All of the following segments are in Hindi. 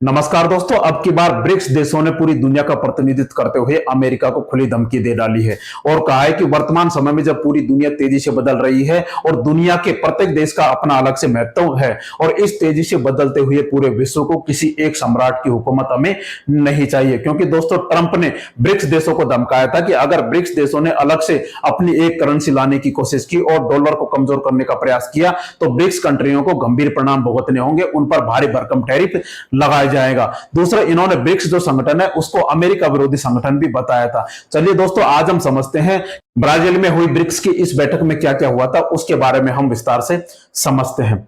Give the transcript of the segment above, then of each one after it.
नमस्कार दोस्तों। अब की बार ब्रिक्स देशों ने पूरी दुनिया का प्रतिनिधित्व करते हुए अमेरिका को खुली धमकी दे डाली है और कहा है कि वर्तमान समय में जब पूरी दुनिया तेजी से बदल रही है और दुनिया के प्रत्येक देश का अपना अलग से महत्व है और इस तेजी से बदलते हुए पूरे विश्व को किसी एक सम्राट की हुकूमत हमें नहीं चाहिए, क्योंकि दोस्तों ट्रंप ने ब्रिक्स देशों को धमकाया था कि अगर ब्रिक्स देशों ने अलग से अपनी एक करेंसी लाने की कोशिश की और डॉलर को कमजोर करने का प्रयास किया तो ब्रिक्स कंट्रियों को गंभीर परिणाम भुगतने होंगे, उन पर भारी भरकम टैरिफ लगाए जाएगा। दूसरा, इन्होंने ब्रिक्स जो संगठन है उसको अमेरिका विरोधी संगठन भी बताया था। चलिए दोस्तों, आज हम समझते हैं ब्राजील में हुई ब्रिक्स की इस बैठक में क्या क्या हुआ था, उसके बारे में हम विस्तार से समझते हैं।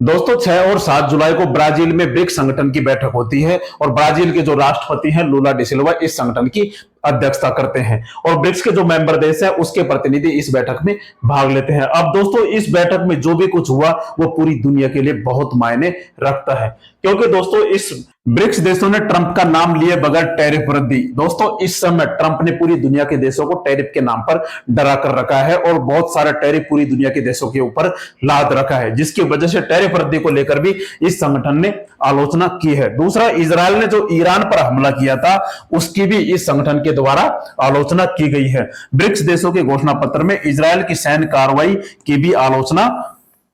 दोस्तों 6 और 7 जुलाई को ब्राजील में ब्रिक्स संगठन की बैठक होती है और ब्राजील के जो राष्ट्रपति हैं लूला डी सिल्वा इस संगठन की अध्यक्षता करते हैं और ब्रिक्स के जो मेंबर देश हैं उसके प्रतिनिधि इस बैठक में भाग लेते हैं। अब दोस्तों इस बैठक में जो भी कुछ हुआ वो पूरी दुनिया के लिए बहुत मायने रखता है, क्योंकि दोस्तों इस ब्रिक्स देशों ने ट्रंप का नाम लिए बगैर टैरिफ वृद्धि, दोस्तों इस समय ट्रंप ने पूरी दुनिया के देशों को टैरिफ के नाम पर डरा कर रखा है और बहुत सारा टैरिफ पूरी दुनिया के देशों के ऊपर लाद रखा है, जिसकी वजह से टैरिफ वृद्धि को लेकर भी इस संगठन ने आलोचना की है। दूसरा, इजरायल ने जो ईरान पर हमला किया था उसकी भी इस संगठन के द्वारा आलोचना की गई है। ब्रिक्स देशों के घोषणा पत्र में इजरायल की सैन्य कार्रवाई की भी आलोचना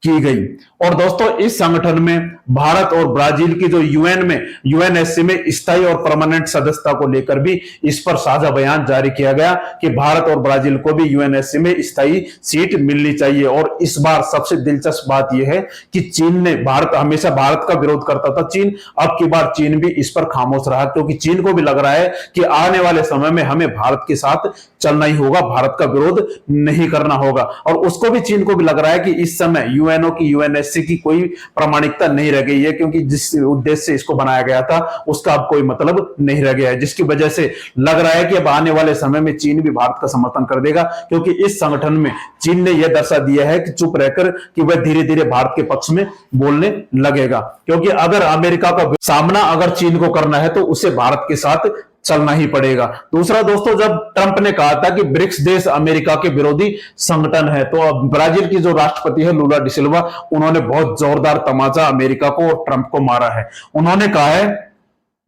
की गई। और दोस्तों इस संगठन में भारत और ब्राजील की जो यूएनएससी में स्थायी और परमानेंट सदस्यता को लेकर भी इस पर साझा बयान जारी किया गया कि भारत और ब्राजील को भी यूएनएससी में स्थायी सीट मिलनी चाहिए। और इस बार सबसे दिलचस्प बात यह है कि चीन ने हमेशा भारत का विरोध करता था चीन, अब की बार चीन भी इस पर खामोश रहा, क्योंकि चीन को भी लग रहा है कि आने वाले समय में हमें भारत के साथ चलना ही होगा, भारत का विरोध नहीं करना होगा। और उसको भी, चीन को भी लग रहा है कि इस समय यूएनओ की यूएनएससी की कोई प्रामाणिकता नहीं रह गई है, क्योंकि जिस उद्देश्य से इसको बनाया गया था उसका अब कोई मतलब नहीं रह गया है, जिसकी वजह से लग रहा है कि अब आने वाले समय में चीन भी भारत का समर्थन कर देगा, क्योंकि इस संगठन में चीन ने यह दर्शा दिया है कि चुप रहकर कि वह धीरे धीरे भारत के पक्ष में बोलने लगेगा, क्योंकि अगर अमेरिका का सामना अगर चीन को करना है तो उसे भारत के साथ चलना ही पड़ेगा। दूसरा दोस्तों, जब ट्रंप ने कहा था कि ब्रिक्स देश अमेरिका के विरोधी संगठन है, तो अब ब्राजील की जो राष्ट्रपति है लूला डी सिल्वा, उन्होंने बहुत जोरदार तमाचा अमेरिका को और ट्रंप को मारा है। उन्होंने कहा है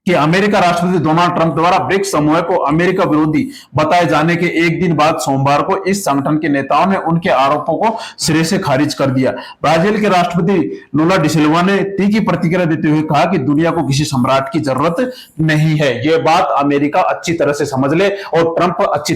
कि अमेरिका राष्ट्रपति डोनाल्ड ट्रंप द्वारा ब्रिक्स समूह को अमेरिका विरोधी बताए जाने के एक दिन बाद सोमवार को इस संगठन के नेताओं ने उनके आरोपों को सिरे से खारिज कर दिया। ब्राजील के राष्ट्रपति लूला डी सिल्वा ने तीखी प्रतिक्रिया देते हुए कहा कि दुनिया को किसी सम्राट की जरूरत नहीं है, यह बात अमेरिका अच्छी तरह से समझ ले और ट्रंप अच्छी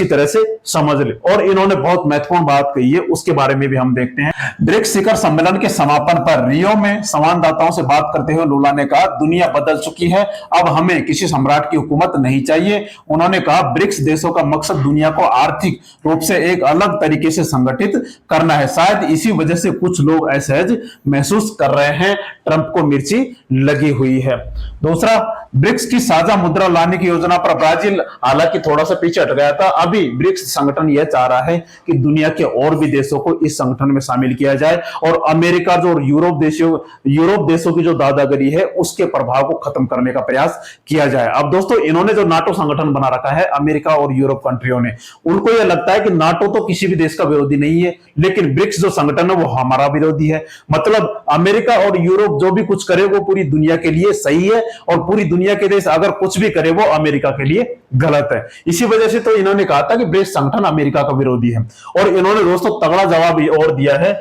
तरह से समझ ले। और इन्होंने बहुत महत्वपूर्ण बात कही है, उसके बारे में भी हम देखते हैं। ब्रिक्स शिखर सम्मेलन के समापन पर रियो में संवाददाताओं से बात करते हुए लूला ने कहा, दुनिया बदल की है, अब हमें किसी सम्राट की हुकूमत नहीं चाहिए। उन्होंने कहा, ब्रिक्स देशों का मकसद दुनिया को आर्थिक रूप से एक अलग तरीके से संगठित करना है। शायद इसी वजह से कुछ लोग असहज महसूस कर रहे हैं, ट्रंप को मिर्ची लगी हुई है। दूसरा, ब्रिक्स की साझा मुद्रा लाने की योजना पर ब्राजील हालांकि थोड़ा सा पीछे हट गया था। अभी ब्रिक्स संगठन यह चाह रहा है कि दुनिया के और भी देशों को इस संगठन में शामिल किया जाए और अमेरिका जो यूरोप देशों की जो दादागिरी है उसके प्रभाव को खत्म करने का प्रयास किया जाए। अब दोस्तों इन्होंने जो नाटो संगठन बना रखा है अमेरिका और यूरोप कंट्रियों ने, उनको यह लगता है कि नाटो तो किसी भी देश का विरोधी नहीं है, लेकिन ब्रिक्स जो संगठन है वो हमारा विरोधी है। मतलब अमेरिका और यूरोप जो भी कुछ करे वो पूरी दुनिया के लिए सही है और पूरी दुनिया के देश अगर कुछ भी करे वो अमेरिका के लिए गलत है। इसी वजह से तो इन्होंने कहा था कि ब्रिक्स संगठन अमेरिका का विरोधी है। और इन्होंने दोस्तों तगड़ा जवाब और दिया है।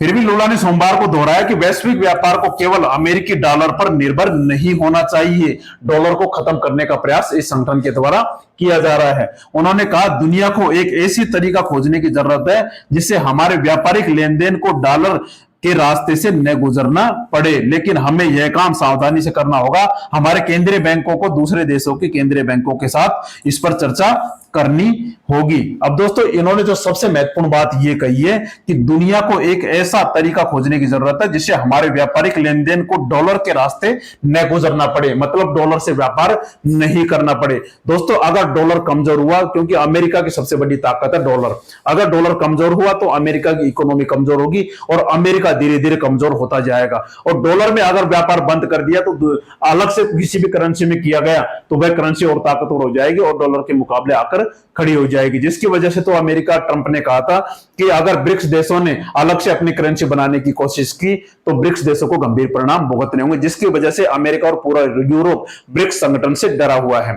फिर भी लूला ने सोमवार को दोहराया कि वैश्विक व्यापार को केवल अमेरिकी डॉलर पर निर्भर नहीं होना चाहिए, डॉलर को खत्म करने का प्रयास इस संगठन के द्वारा किया जा रहा है। उन्होंने कहा, दुनिया को एक ऐसी तरीका खोजने की जरूरत है जिससे हमारे व्यापारिक लेन देन को डॉलर के रास्ते से न गुजरना पड़े, लेकिन हमें यह काम सावधानी से करना होगा। हमारे केंद्रीय बैंकों को दूसरे देशों के केंद्रीय बैंकों के साथ इस पर चर्चा करनी होगी। अब दोस्तों इन्होंने जो सबसे महत्वपूर्ण बात यह कही है कि दुनिया को एक ऐसा तरीका खोजने की जरूरत है जिससे हमारे व्यापारिक लेन देन को डॉलर के रास्ते न गुजरना पड़े, मतलब डॉलर से व्यापार नहीं करना पड़े। दोस्तों अगर डॉलर कमजोर हुआ, क्योंकि अमेरिका की सबसे बड़ी ताकत है डॉलर, अगर डॉलर कमजोर हुआ तो अमेरिका की इकोनॉमी कमजोर होगी और अमेरिका धीरे धीरे कमजोर होता जाएगा। और डॉलर में अगर व्यापार बंद कर दिया तो अलग से किसी भी करेंसी में किया गया तो वह करेंसी और ताकतवर हो जाएगी और डॉलर के मुकाबले आकर खड़ी हो जाएगी। जिसकी वजह से तो अमेरिका, ट्रंप ने कहा था कि अगर ब्रिक्स देशों ने अलग से अपनी करेंसी बनाने की कोशिश की तो ब्रिक्स देशों को गंभीर परिणाम भुगतने होंगे, जिसकी वजह से अमेरिका और पूरा यूरोप ब्रिक्स संगठन से डरा हुआ है।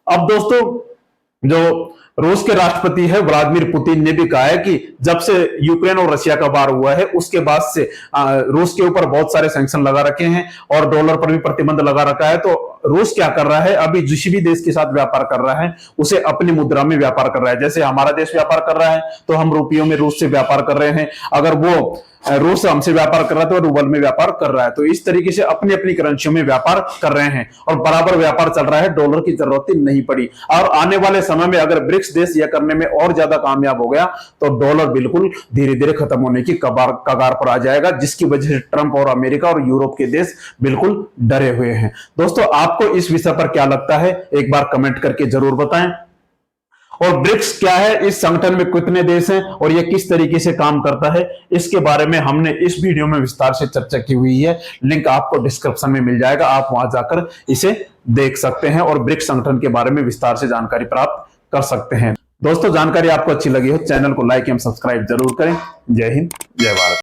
अब दोस्तों, जो रूस के राष्ट्रपति है व्लादिमीर पुतिन ने भी कहा है कि जब से यूक्रेन और रशिया का वार हुआ है उसके बाद से रूस के ऊपर बहुत सारे सैंक्शन लगा रखे हैं और डॉलर पर भी प्रतिबंध लगा रखा है। तो रूस क्या कर रहा है, अभी जिस भी देश के साथ व्यापार कर रहा है उसे अपनी मुद्रा में व्यापार कर रहा है। जैसे हमारा देश व्यापार कर रहा है तो हम रुपयों में रूस से व्यापार कर रहे हैं, अगर वो रूस हमसे व्यापार कर रहा है तो रूबल में व्यापार कर रहा है। तो इस तरीके से अपनी अपनी करेंसियों में व्यापार कर रहे हैं और बराबर व्यापार चल रहा है, डॉलर की जरूरत ही नहीं पड़ी। और आने वाले समय में अगर ब्रिक्स देश यह करने में और ज्यादा कामयाब हो गया तो डॉलर बिल्कुल धीरे धीरे खत्म होने की कगार पर आ जाएगा, जिसकी वजह से ट्रंप और अमेरिका और यूरोप के देश बिल्कुल डरे हुए हैं। दोस्तों, आपको इस विषय पर क्या लगता है एक बार कमेंट करके जरूर बताएं। और ब्रिक्स क्या है, इस संगठन में कितने देश हैं और यह किस तरीके से काम करता है, इसके बारे में हमने इस वीडियो में विस्तार से चर्चा की हुई है। लिंक आपको डिस्क्रिप्शन में मिल जाएगा, आप वहां जाकर इसे देख सकते हैं और ब्रिक्स संगठन के बारे में विस्तार से जानकारी प्राप्त कर सकते हैं। दोस्तों, जानकारी आपको अच्छी लगी हो चैनल को लाइक एवं सब्सक्राइब जरूर करें। जय हिंद, जय भारत।